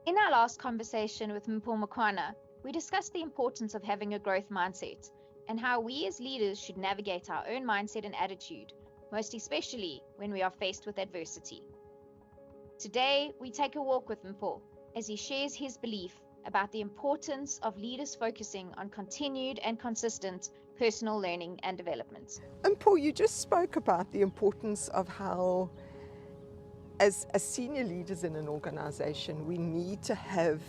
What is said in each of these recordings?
In our last conversation with Mpho Makwana, we discussed the importance of having a growth mindset and how we as leaders should navigate our own mindset and attitude, most especially when we are faced with adversity. Today, we take a walk with Mpho as he shares his belief about the importance of leaders focusing on continued and consistent personal learning and development. And Paul, you just spoke about the importance of how, as senior leaders in an organization, we need to have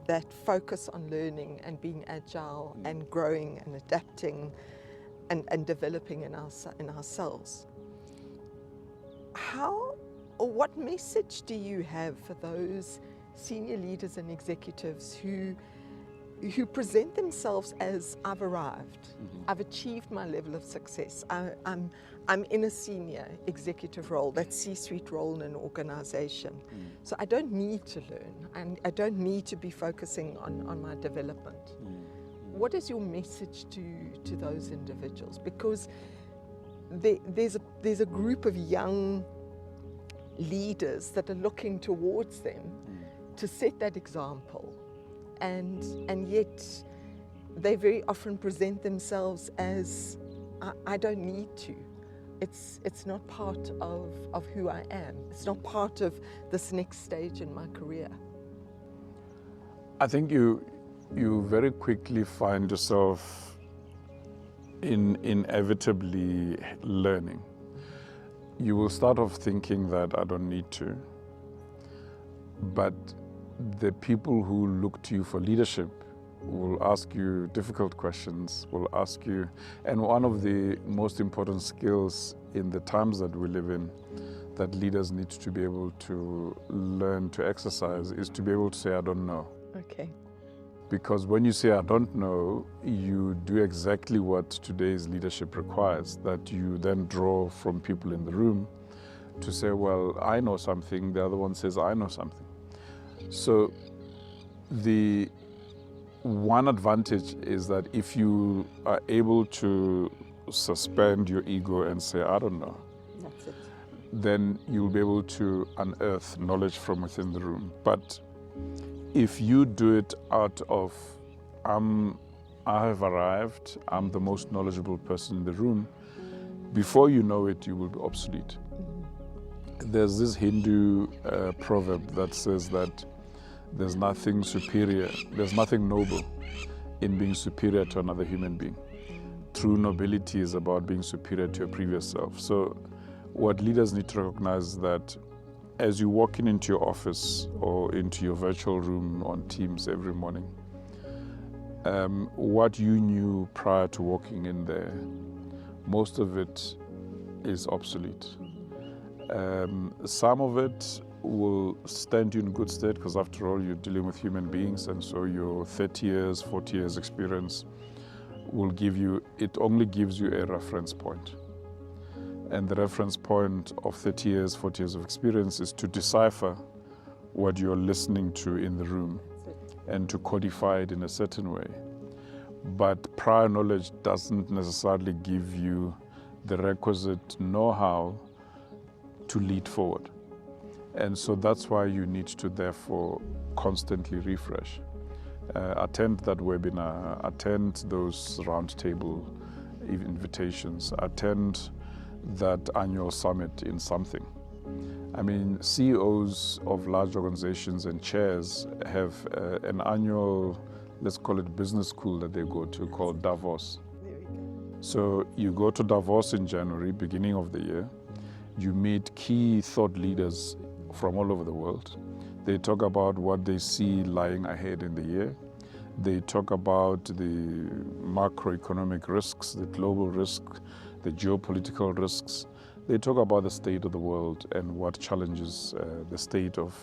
that focus on learning and being agile and growing and adapting and developing in ourselves. How or what message do you have for those senior leaders and executives who present themselves as, I've arrived, I've achieved my level of success, I'm in a senior executive role, that C-suite role in an organization, so I don't need to learn and I don't need to be focusing on my development. What is your message to those individuals? Because there's a group of young leaders that are looking towards them to set that example, and yet they very often present themselves as, I don't need to. It's not part of who I am. It's not part of this next stage in my career. I think you very quickly find yourself inevitably learning. You will start off thinking that I don't need to, but the people who look to you for leadership will ask you difficult questions, will ask you, and one of the most important skills in the times that we live in that leaders need to be able to learn to exercise is to be able to say, I don't know. Okay. Because when you say, I don't know, you do exactly what today's leadership requires, that you then draw from people in the room to say, well, I know something, the other one says, I know something. So the one advantage is that if you are able to suspend your ego and say, I don't know, That's it. then you'll be able to unearth knowledge from within the room. But if you do it out of, I have arrived, I'm the most knowledgeable person in the room, before you know it, you will be obsolete. There's this Hindu proverb that says that there's nothing superior, there's nothing noble in being superior to another human being. True nobility is about being superior to your previous self. So what leaders need to recognize is that as you walk into your office or into your virtual room on Teams every morning, what you knew prior to walking in there, most of it is obsolete. Some of it will stand you in good stead because after all you're dealing with human beings, and so your 30 years, 40 years experience will give you, it only gives you a reference point. And the reference point of 30 years, 40 years of experience is to decipher what you're listening to in the room and to codify it in a certain way. But prior knowledge doesn't necessarily give you the requisite know-how to lead forward. And so that's why you need to therefore constantly refresh. Attend that webinar, attend those roundtable invitations, attend that annual summit in something. I mean, CEOs of large organizations and chairs have an annual, let's call it business school that they go to called Davos. So you go to Davos in January, beginning of the year, you meet key thought leaders from all over the world. They talk about what they see lying ahead in the year. They talk about the macroeconomic risks, the global risk, the geopolitical risks. They talk about the state of the world and what challenges the state of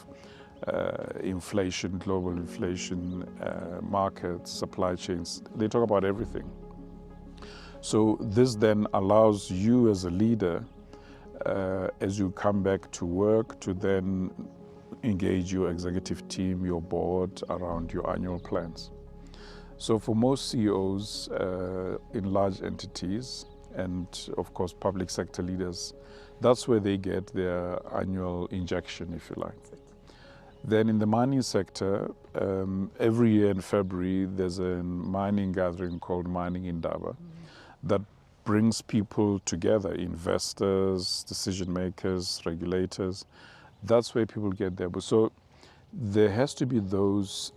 inflation, global inflation, markets, supply chains. They talk about everything. So this then allows you as a leader, as you come back to work, to then engage your executive team, your board around your annual plans. So for most CEOs in large entities, and of course public sector leaders, that's where they get their annual injection, if you like. Then in the mining sector, every year in February, there's a mining gathering called Mining Indaba that brings people together, investors, decision makers, regulators. That's where people get there. So there has to be those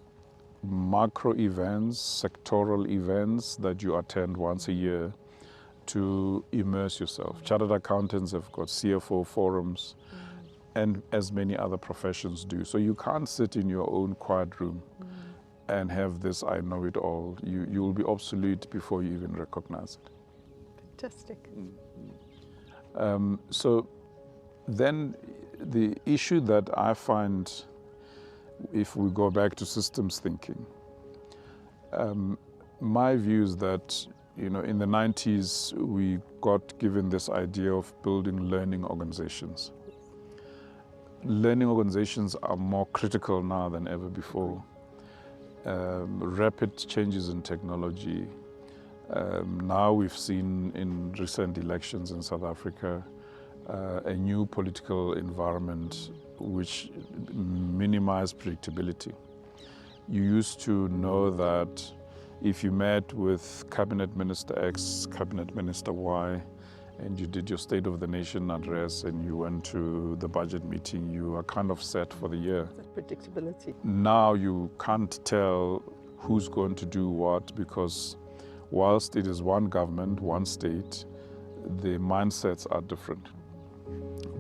macro events, sectoral events that you attend once a year to immerse yourself. Chartered accountants have got CFO forums, and as many other professions do. So you can't sit in your own quiet room and have this I know it all. You will be obsolete before you even recognize it. Fantastic. So then the issue that I find, if we go back to systems thinking, my view is that, you know, in the 90s, we got given this idea of building learning organizations. Learning organizations are more critical now than ever before. Rapid changes in technology. Now we've seen in recent elections in South Africa a new political environment which minimized predictability. You used to know that if you met with Cabinet Minister X, Cabinet Minister Y, and you did your State of the Nation address and you went to the budget meeting, you are kind of set for the year. That predictability. Now you can't tell who's going to do what, because whilst it is one government, one state, the mindsets are different.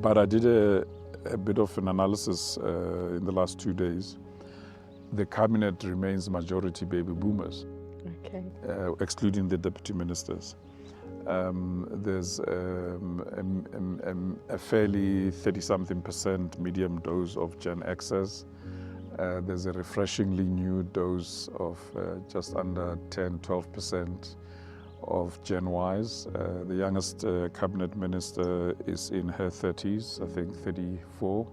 But I did a bit of an analysis in the last 2 days. The cabinet remains majority baby boomers, Okay. excluding the deputy ministers. There's a fairly 30-something% medium dose of Gen Xers. There's a refreshingly new dose of just under 10-12% of Gen Ys. The youngest cabinet minister is in her 30s, I think 34.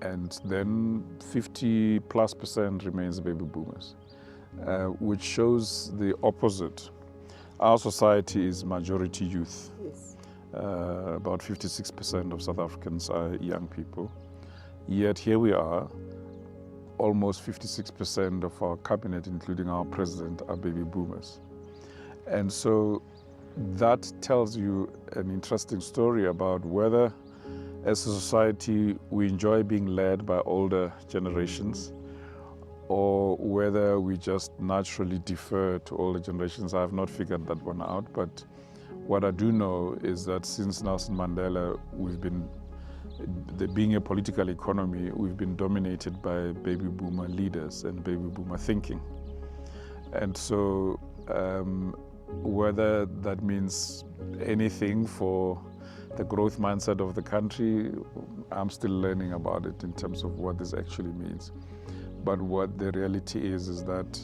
And then 50+% remains baby boomers, which shows the opposite. Our society is majority youth. Yes. About 56% of South Africans are young people. Yet here we are, almost 56% of our cabinet, including our president, are baby boomers. And so that tells you an interesting story about whether, as a society, we enjoy being led by older generations, or whether we just naturally defer to older generations. I have not figured that one out, but what I do know is that since Nelson Mandela, being a political economy, we've been dominated by baby boomer leaders and baby boomer thinking. And so whether that means anything for the growth mindset of the country, I'm still learning about it in terms of what this actually means. But what the reality is that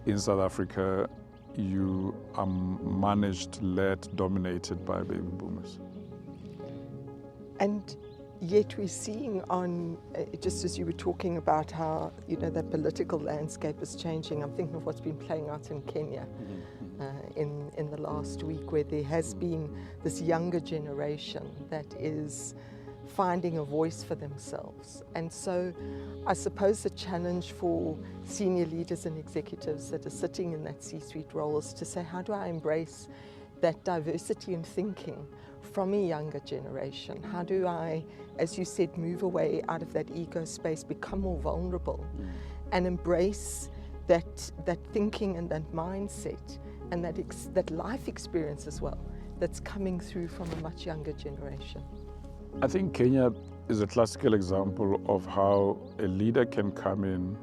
in South Africa, you are managed, led, dominated by baby boomers. And yet we're seeing on, just as you were talking about how, you know, the political landscape is changing, I'm thinking of what's been playing out in Kenya in the last week, where there has been this younger generation that is finding a voice for themselves. And so I suppose the challenge for senior leaders and executives that are sitting in that C-suite role is to say, how do I embrace that diversity in thinking from a younger generation? How do I, as you said, move away out of that ego space, become more vulnerable, and embrace that thinking and that mindset and that life experience as well that's coming through from a much younger generation? I think Kenya is a classical example of how a leader can come in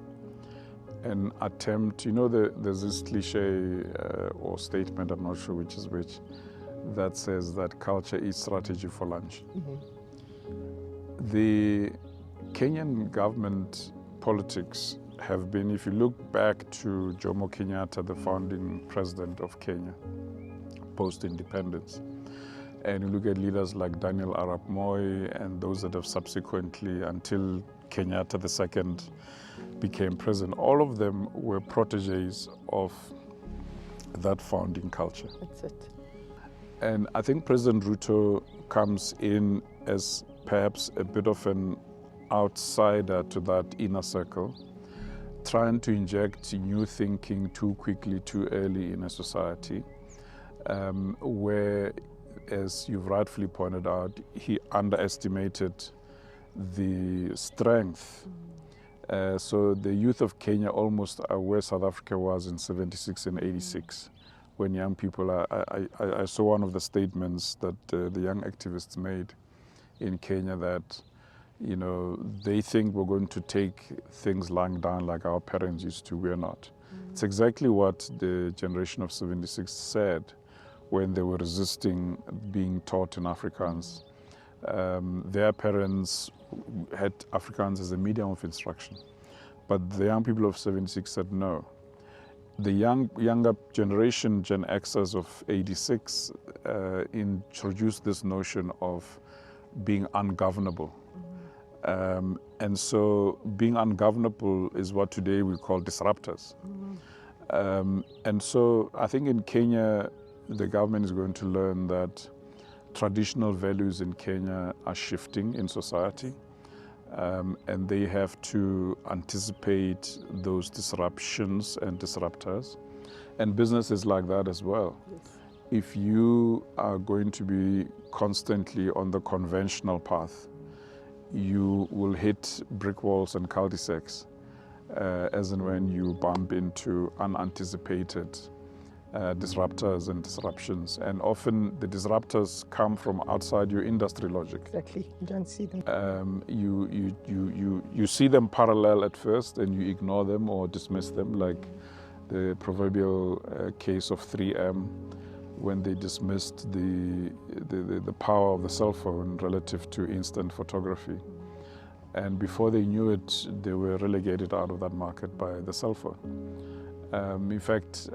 and attempt, you know, there's this cliche or statement, I'm not sure which is which, that says that culture is strategy for lunch. The Kenyan government politics have been, if you look back to Jomo Kenyatta, the founding president of Kenya, post-independence, and you look at leaders like Daniel Arap Moi and those that have subsequently, until Kenyatta II became president, all of them were proteges of that founding culture. That's it. And I think President Ruto comes in as perhaps a bit of an outsider to that inner circle, trying to inject new thinking too quickly, too early in a society, where, as you've rightfully pointed out, he underestimated the strength. So the youth of Kenya almost are where South Africa was in 76 and 86, when young people I saw one of the statements that the young activists made in Kenya that, you know, they think we're going to take things lying down like our parents used to. We're not. It's exactly what the generation of 76 said when they were resisting being taught in Afrikaans. Their parents had Afrikaans as a medium of instruction, but the young people of 76 said no. The younger generation, Gen Xers of 86, introduced this notion of being ungovernable. And so being ungovernable is what today we call disruptors. And so I think in Kenya, the government is going to learn that traditional values in Kenya are shifting in society, and they have to anticipate those disruptions and disruptors. And business is like that as well. Yes. If you are going to be constantly on the conventional path, you will hit brick walls and cul-de-sacs as and when you bump into unanticipated disruptors and disruptions. And often the disruptors come from outside your industry logic. Exactly. You don't see them. You see them parallel at first and you ignore them or dismiss them, like the proverbial case of 3M, when they dismissed the power of the cell phone relative to instant photography. And before they knew it, they were relegated out of that market by the cell phone. In fact,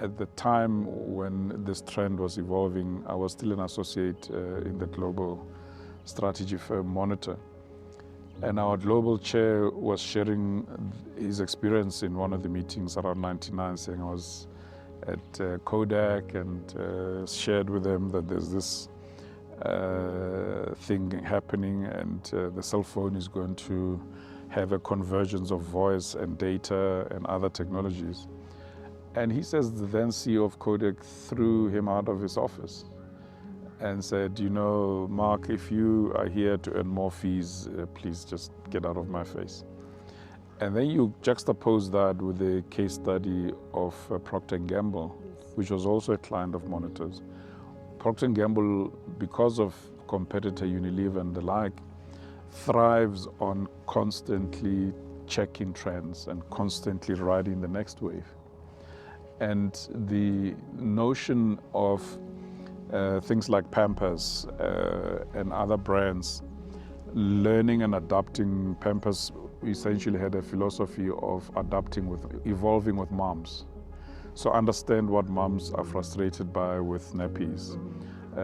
at the time when this trend was evolving, I was still an associate in the global strategy firm Monitor. And our global chair was sharing his experience in one of the meetings around 99, saying I was at Kodak and shared with them that there's this thing happening, and the cell phone is going to have a convergence of voice and data and other technologies. And he says the then CEO of Kodak threw him out of his office and said, you know, Mark, if you are here to earn more fees, please just get out of my face. And then you juxtapose that with the case study of Procter & Gamble, which was also a client of Monitor's. Procter & Gamble, because of competitor Unilever and the like, thrives on constantly checking trends and constantly riding the next wave. And the notion of things like Pampers and other brands learning and adapting. Pampers essentially had a philosophy of evolving with moms. So understand what moms are frustrated by with nappies,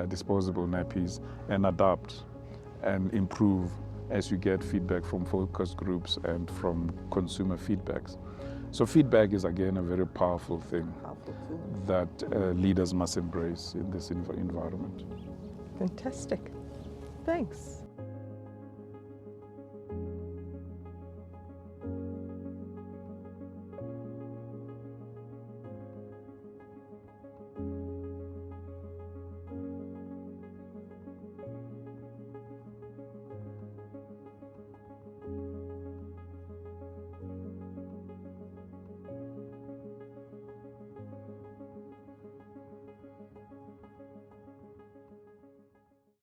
disposable nappies, and adapt and improve as you get feedback from focus groups and from consumer feedbacks. So feedback is again a very powerful thing that leaders must embrace in this environment. Fantastic. Thanks.